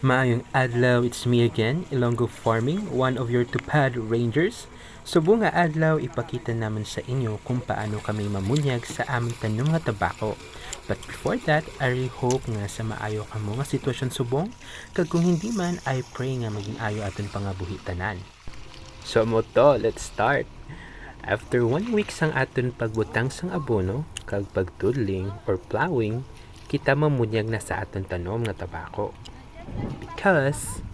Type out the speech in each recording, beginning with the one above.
Maayong adlaw, it's me again, Ilonggo Farming, one of your Tupad Rangers. Subong nga adlaw, ipakita naman sa inyo kung paano kami mamunyag sa aming tanom nga tabako. But before that, I really hope nga sa maayo ka mo nga sitwasyon subong, kag kung hindi man, I pray nga maging ayo aton pangabuhi tanan. So mo to, let's start! After 1 week sang aton pagbutang sang abono, kag pagtudling or plowing, kita mamunyag na sa aton tanom nga tabako. Because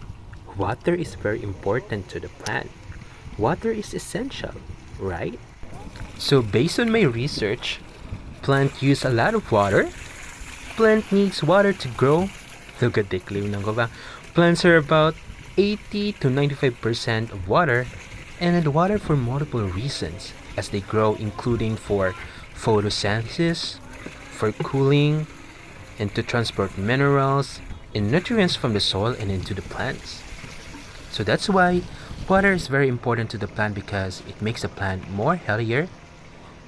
water is very important to the plant. Water is essential, right? So based on my research, plant use a lot of water. Plant needs water to grow. Look at the claim ng ba? Plants are about 80 to 95% of water and need water for multiple reasons as they grow, including for photosynthesis, for cooling, and to transport minerals and nutrients from the soil and into the plants. So that's why water is very important to the plant because it makes the plant more healthier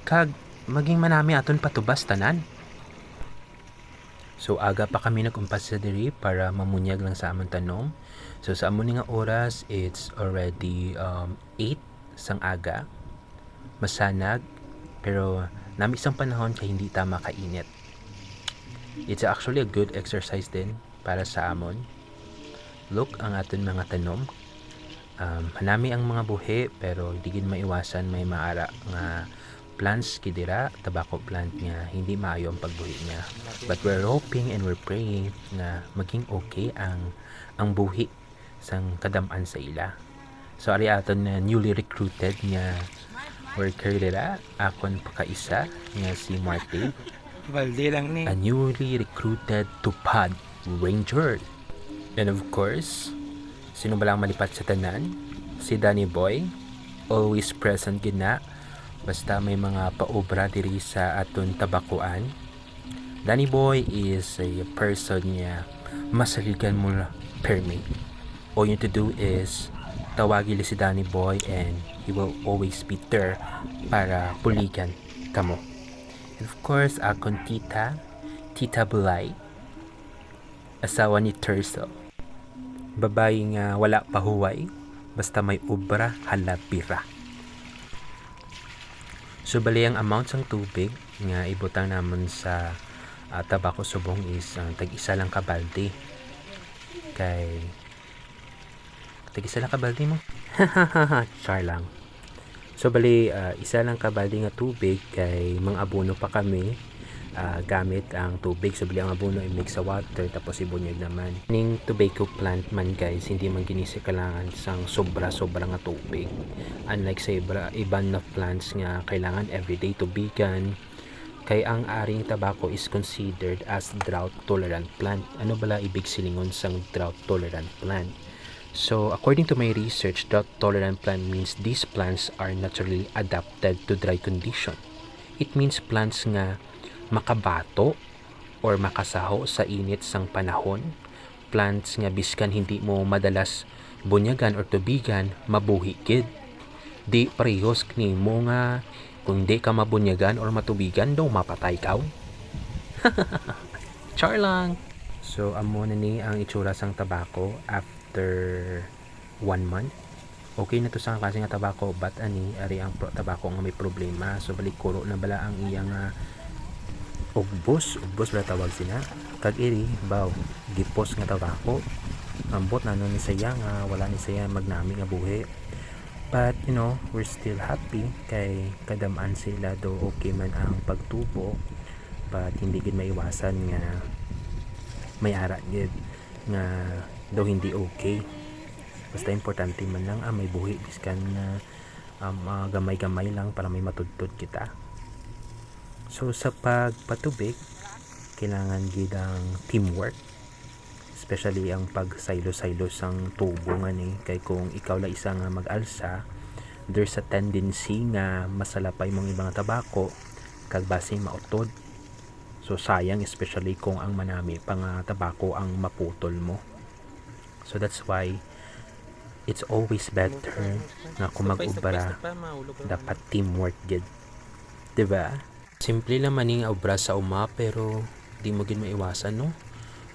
kag maging manami aton patubas tanan. So aga pa kami nagumpas sa diri para mamunyag lang sa among tanom. So sa amon nga oras it's already 8 sang aga. Masanag pero nami isang panahon kay hindi ta makainit. It's actually a good exercise din para sa amon. Look ang aton mga tanom. Hanami ang mga buhi pero hindi gid maiwasan may maara nga plants kidira, tobacco plant nga hindi maayo ang pagbuhi niya. But we're hoping and we're praying na maging okay ang buhi sang kadam-an sa ila. So ari aton na newly recruited nga worker dira, akon pakaisa nga si Martin. Balde lang ni. A newly recruited Tupad Ranger. And of course, sino ba lang malipat sa tanan? Si Danny Boy, always present gina basta may mga paobra diri sa aton tabakuan. Danny Boy is a person niya masaligan mo permi. All you to do is tawagin si Danny Boy and he will always be there para puligan kamo. And of course, akong Tita Bulay, asawa ni Terso. Babae nga wala pahuway, basta may ubra halapira. So bali ang amount sang tubig nga ibutang namon sa tabako subong is tag-isa lang ka balde. Kay tag-isa lang ka balde mo? Char lang. So bali isa lang ka balde nga tubig kay mga abono pa kami gamit ang tubig. So bali ang abono i-mix sa water tapos ibunyag naman. Ning tobacco plant man guys, hindi man ginisi kailangan sang sobra-sobra nga tubig. Unlike sa iban na plants nga kailangan everyday tubigan. Kay ang aring tabako is considered as drought tolerant plant. Ano bala ibig silingon sang drought tolerant plant? So according to my research, drought tolerant plant means these plants are naturally adapted to dry condition. It means plants nga makabato or makasaho sa init sang panahon. Plants nga biskan hindi mo madalas bunyagan or tubigan, mabuhi gid. Di parehos ni mo nga kung di ka mabunyagan or matubigan daw mapatay ka. Char lang. So amo na ni ang itsura sang tabako after 1 month. Okay na to sa klase nga tabako but ari ang tabako nga may problema. So balik kuro na bala ang iyang ugbos bala tawag sina. Kag iri baw gipos nga tabako. Ambot na ni saya nga wala ni saya magnami nga buhi. But you know, we're still happy kay kadamaan sila do okay man ang pagtubo. But hindi gid maiwasan nga may ara gid nga daw hindi okay. Basta importante man lang may buhi biskan na gamay-gamay lang para may matudtod kita. So sa pagpatubig kailangan gid ang teamwork, especially ang pagsaylo-saylo sang tubo nga ni. Kay kung ikaw la isa nga mag-alsa, there's a tendency nga masalapay mong ibang tabako kag basing mautod. So sayang especially kung ang manami pang tabako ang maputol mo. So that's why it's always better nga kung mag-ubra dapat teamwork gid. Diba? Simple lang maning obra sa uma pero di mo gid maiwasan no.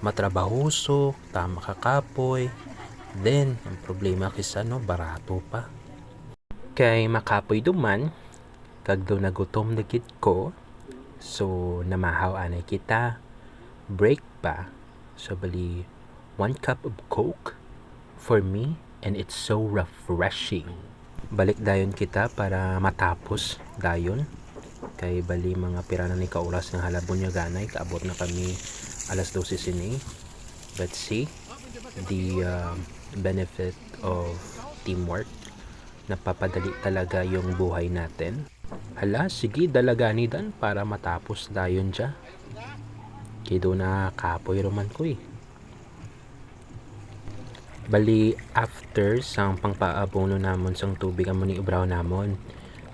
matrabahuso, tama kakapoy. Then, ang problema kisa no, barato pa. Kay makapoy duman, kag do nagutom na gid ko, so namahaw anay kita, break pa. So bali, 1 cup of Coke for me, and it's so refreshing. Balik dayon kita para matapos dayon. Kay bali mga pirana ni kauras ng halabon niya ganay, kaabot na kami alas 12 sini. But see, the benefit of teamwork, napapadali talaga yung buhay natin. Hala, sige dalagani dan para matapos dayon dya. Kido na kapoy roman ko eh. Bali, after sang pangpaabono namon sang tubig amo ni ibraw namon,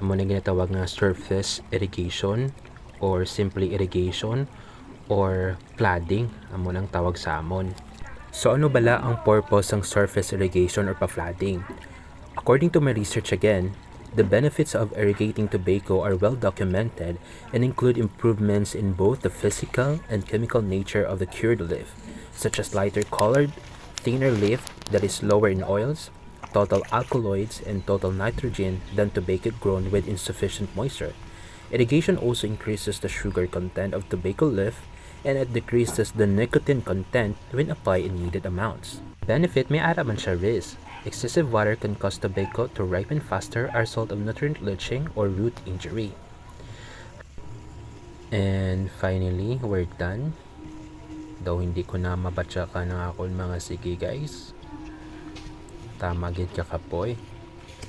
amo na ginatawag nga surface irrigation or simply irrigation or flooding amo nang tawag sa amon. So ano bala ang purpose ng surface irrigation or pa-flooding? According to my research again, the benefits of irrigating tobacco are well documented and include improvements in both the physical and chemical nature of the cured leaf, such as lighter colored, thinner leaf that is lower in oils, total alkaloids, and total nitrogen than tobacco grown with insufficient moisture. Irrigation also increases the sugar content of tobacco leaf, and it decreases the nicotine content when applied in needed amounts. Benefit, may ara man siya risk. Excessive water can cause tobacco to ripen faster as a result of nutrient leaching or root injury. And finally, we're done. Daw hindi ko na mabatsa ka ng akong mga sige guys. Tama gid ka kapoy.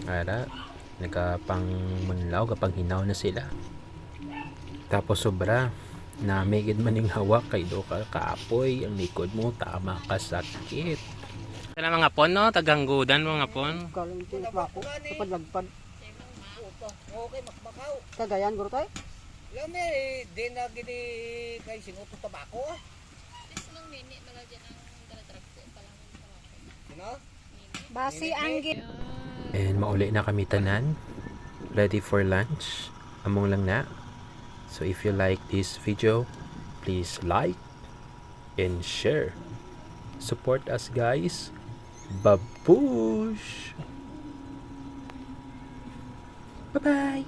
Ara, nagapang manlaw kapag hinaw na sila. Tapos sobra, na may gid maning hawak kay do ka kaapoy, ang likod mo tama ka sakit. Sala mga pon no, taganggudan mga pon. Kaling tinis bako, kapag lagpad. Okay, makbakaw. Kagayan, guro tayo? Lami, di na gini kay sinuto tabako. Sino? Basi anggit. And mauli na kami tanan. Ready for lunch. Among lang na. So if you like this video, please like and share. Support us guys. Babush! Bye-bye!